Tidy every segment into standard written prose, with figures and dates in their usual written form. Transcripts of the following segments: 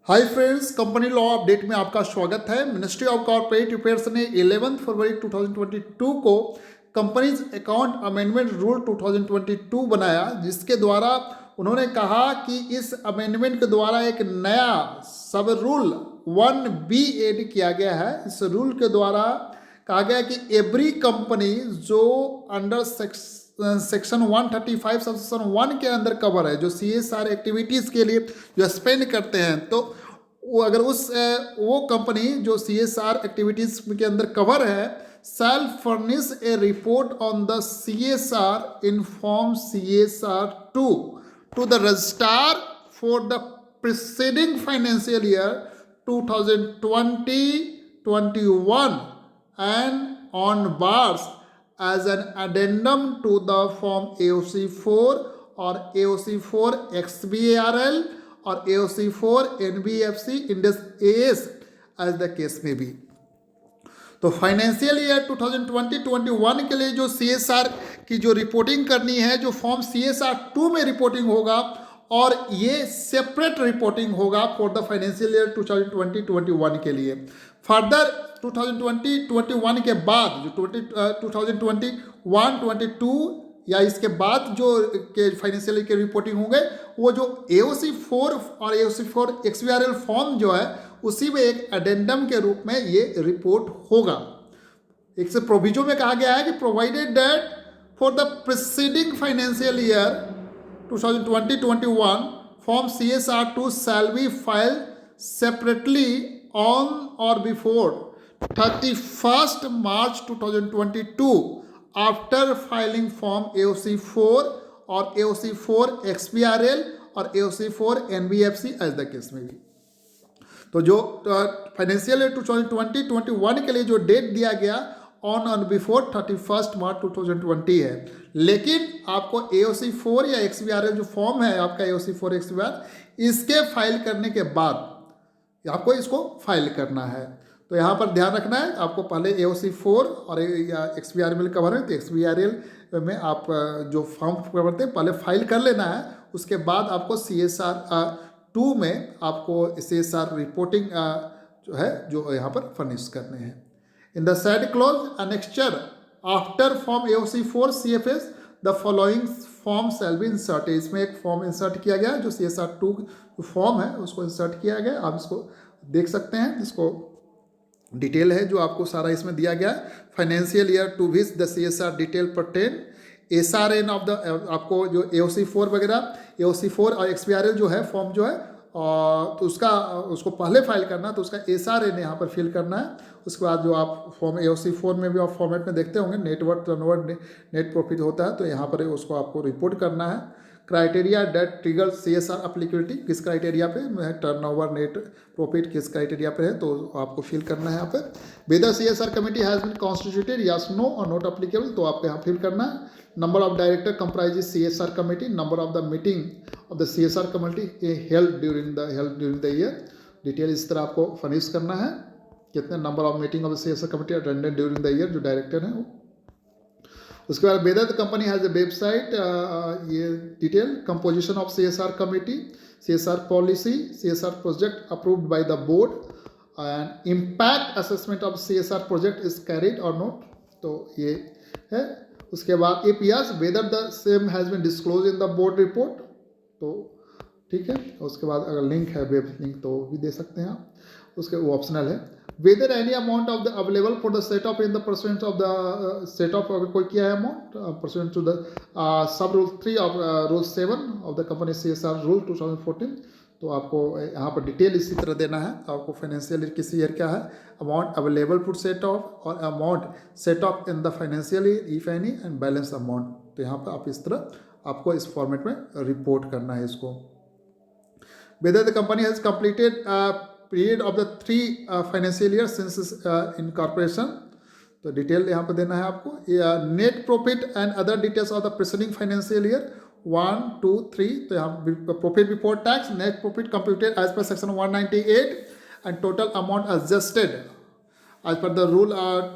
Hi friends, company law update में आपका स्वागत है। मिनिस्ट्री ऑफ कॉर्पोरेट अफेयर्स ने 11 फरवरी 2022 को कंपनीज अकाउंट अमेंडमेंट रूल 2022 बनाया, जिसके द्वारा उन्होंने कहा कि इस अमेंडमेंट के द्वारा एक नया सब रूल 1B ऐड किया गया है। इस रूल के द्वारा कहा गया कि एवरी कंपनी जो अंडर सेक्शन 135 सबसेक्शन 1 के अंदर कवर है, जो CSR एक्टिविटीज़ के लिए जो स्पेंड करते हैं, तो वो अगर वो कंपनी जो CSR एक्टिविटीज़ के अंदर कवर है, shall furnish a report on the CSR in form CSR2 to the registrar for the preceding financial year 2020-21 and onwards as an addendum to the form AOC4 or AOC4 XBRL or AOC4 NBFC Indus AS as the case may be। तो financial year 2020-21 के लिए जो CSR की जो reporting करनी है, जो form CSR2 में रिपोर्टिंग होगा, और ये सेपरेट रिपोर्टिंग होगा फॉर द फाइनेंशियल ईयर 2020-21 के लिए। फर्दर 2020-21 के बाद जो 2021-22 या इसके बाद जो के फाइनेंशियल ईयर के रिपोर्टिंग होंगे, वो जो AOC4 और AOC4 XBRL फॉर्म जो है, उसी में एक एडेंडम के रूप में ये रिपोर्ट होगा। एक से प्रोविजन में कहा गया है कि provided that for the preceding financial year 2020-21 form CSR2 shall be filed separately on or before 31st March 2022 after filing form AOC4 or AOC4 XBRL or AOC4 NBFC as the case may be। तो जो financial year 2020-21 के लिए जो date दिया गया on और before 31 मार्च 2020 है, लेकिन आपको AOC4 या XBRL जो फॉर्म है आपका AOC4 XBRL, इसके फाइल करने के बाद आपको इसको फाइल करना है। तो यहाँ पर ध्यान रखना है, आपको पहले AOC4 और या XBRL में कवर है, तो XBRL में आप जो फॉर्म कवर करते हैं पहले फाइल कर लेना है। उसके बाद आपको CSR2 में आपको CSR रिपोर्टिंग जो है जो यहाँ पर फर्निश करने हैं। In the side close annexure after form AOC4 CFS the following form shall be insert. इसमें एक फॉर्म इंसर्ट किया गया है, जो CSR2 जो फॉर्म है उसको इंसर्ट किया गया। आप इसको देख सकते हैं, इसको डिटेल है जो आपको सारा इसमें दिया गया है। Financial year to which the CSR detail pertain SRN of the, आपको जो AOC4 वगैरह AOC4 और XBRL जो है फॉर्म जो है, तो उसको पहले फाइल करना, तो उसका SRN यहाँ पर फिल करना है। उसके बाद जो आप फॉर्म AOC4 में भी आप फॉर्मेट में देखते होंगे, नेटवर्थ टर्नओवर नेट प्रॉफिट होता है, तो यहाँ पर उसको आपको रिपोर्ट करना है। Criteria date trigger CSR applicability, किस क्राइटेरिया पे है, टर्नओवर नेट प्रॉफिट किस क्राइटेरिया पे है, तो आपको फिल करना है यहाँ पे। Whether CSR committee has been constituted, yes no और नॉट अप्लीकेबल, तो आपको यहाँ फिल करना है। Number of director comprises CSR committee, number of the meeting of the CSR committee held during the year, detail इस तरह आपको फर्निश करना है। कितने number of meeting of the CSR committee attended during the year, जो director हैं वो। उसके बाद whether the company has a website, ये detail composition of CSR committee, CSR policy, CSR project approved by the board and impact assessment of CSR project is carried और not, तो ये है। उसके बाद APRs whether the same has been disclose in the board report, तो ठीक है। उसके बाद अगर लिंक है वेब लिंक तो भी दे सकते हैं आप, उसके वो ऑप्शनल है। Whether any amount of the available for the set off in the percent of the set off, अगर कोई किया है amount percent to the sub rule 3 of rule 7 of the company CSR rule 2014, तो आपको यहाँ पर detail इसी तरह देना है। आपको फाइनेंशियल ईयर किस ईयर क्या है, amount available for set off और amount set off in the financial year if any and balance amount, तो यहाँ पर आप इस तरह आपको इस फॉर्मेट में रिपोर्ट करना है इसको। Whether the company has completed period of the 3 financial year since incorporation, तो डिटेल यहाँ पर देना है आपको। Net profit and other details of the preceding financial year 1, 2, 3, तो यहाँ profit before tax, net profit computed as per section 198 and total amount adjusted as per the rule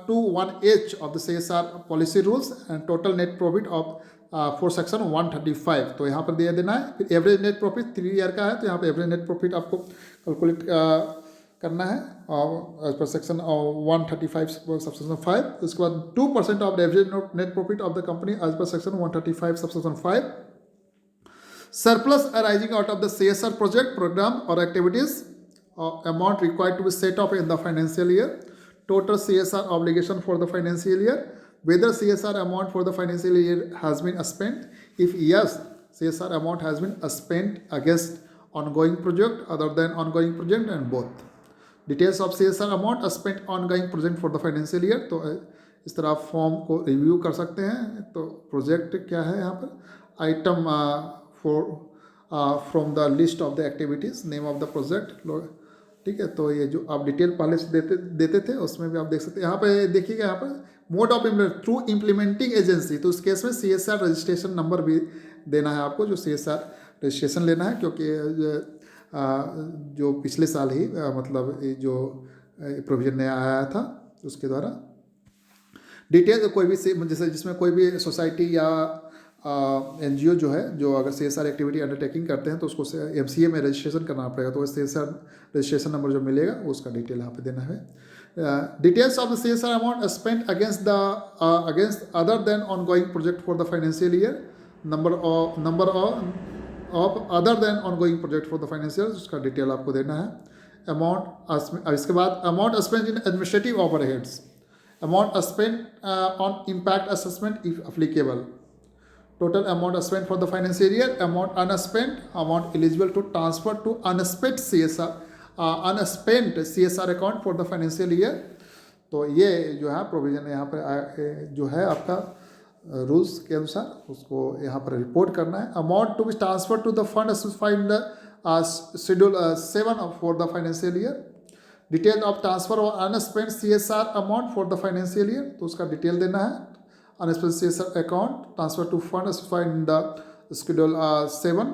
2(1)(h) of the CSR policy rules, and total net profit of for section 135। तो यहाँ पर दे देना है। फिर average net profit 3 year का है, तो यहाँ पर एवरेज नेट प्रॉफिट आपको कैलकुलेट करना है और एज पर सेक्शन 135 सबसेक्शन 5। उसके बाद 2% of the average net profit of the company as per section 135 subsection 5। Surplus arising out of the CSR project, program or activities, amount required to be set up in the financial year. Total CSR obligation for the financial year. Whether CSR amount for the financial year has been spent. If yes, CSR amount has been spent against ongoing project, other than ongoing project, and both. Details of CSR amount spent ongoing project for the financial year. तो इस तरह आप form को review कर सकते हैं। तो project क्या है यहाँ पर, item from the list of the activities, name of the project, ठीक है। तो ये जो आप डिटेल पहले से देते थे उसमें भी आप देख सकते हैं। यहाँ पे देखिएगा, यहाँ पर mode of through implementing agency, तो उस केस में CSR रजिस्ट्रेशन नंबर भी देना है आपको, जो CSR रजिस्ट्रेशन लेना है, क्योंकि जो पिछले साल ही मतलब ये जो प्रोविजन नया आया था उसके द्वारा डिटेल कोई भी जैसे जिसमें कोई भी सोसाइटी या NGO जो है, जो अगर CSR एक्टिविटी अंडरटेकिंग करते हैं तो उसको MCA में रजिस्ट्रेशन करना पड़ेगा। तो CSR रजिस्ट्रेशन नंबर जो मिलेगा उसका डिटेल यहाँ पे देना है। Details of the CSR amount spent against other than ongoing project for the financial year, number of other than ongoing project for the financial, उसका डिटेल आपको देना है। अमाउंट, इसके बाद amount spent in administrative overheads, amount spent on impact assessment if applicable, total amount spent for the financial year, amount unspent, amount eligible to transfer to unspent CSR account for the financial year। तो ये जो है provision यहाँ पर जो है आपका rules के अनुसार उसको यहाँ पर रिपोर्ट करना है। Amount to be transfer to the fund specified in the schedule 7 for the financial year. Detail of transfer और unspent CSR amount for the financial year, तो उसका डिटेल देना है। Unspent CSR account transfer to fund specified in the schedule 7।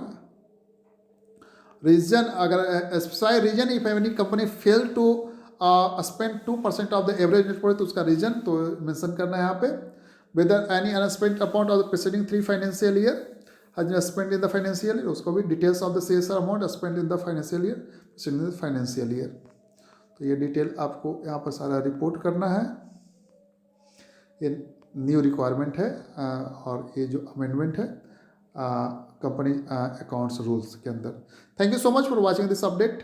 Reason, अगर specify reason if any company fail to spend 2% of the average net profit, तो उसका reason तो mention करना है यहाँ पे। Whether any unspent amount of the preceding 3 financial year has been spent in the financial year, उसको भी details of the CSR amount spent in the financial year, preceding the financial year। तो ये detail आपको यहाँ पर सारा report करना है। ये न्यू रिक्वायरमेंट है और ये जो अमेंडमेंट है कंपनी अकाउंट्स रूल्स के अंदर। Thank you so much for watching this update.